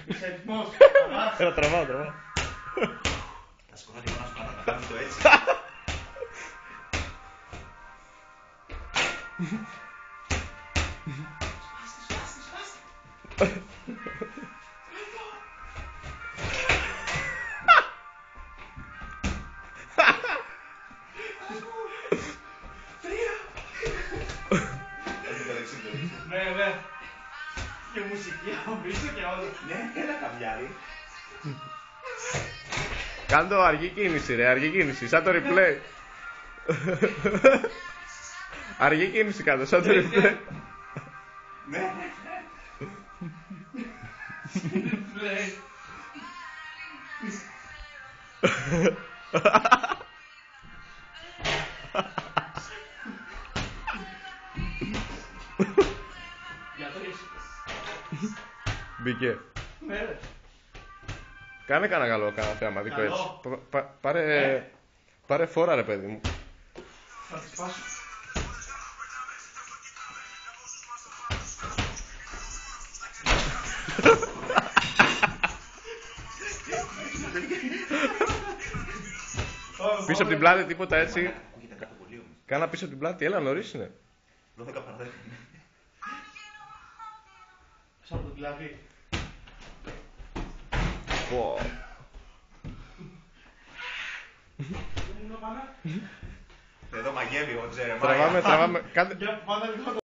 Είσαι έτοιμος? Έλα, τραβάω. Θα σκοτώ λίγο να σου κάνω να κάνεις το έτσι. Σπάστε. Ναι. Και μουσική από πίσω και όλα. Ναι, ένα καβιάρι. Κάνε το αργή κίνηση ρε, αργή κίνηση, σαν το replay. Αργή κίνηση κάτω, σαν το replay. Ναι. Replay. Μπήκε. Ναι ρε. Κάνε κανένα καλό, κανένα θεαματικό Καλό. έτσι. Πάρε φόρα ρε παιδί μου. Θα τη σπάσω. Πίσω από την πλάτη τίποτα έτσι. Ακούγεται κάτω πολύ όμως. Κάνα πίσω από την πλάτη, έλα νωρίς είναι. 12 παρά 10. Πίσω από το πλάτη. Πω. Δεν είναι ο Πανά. Εδώ μαγεύει ο Τζερεμάια. Τραβάμε. Για πάντα λίγο το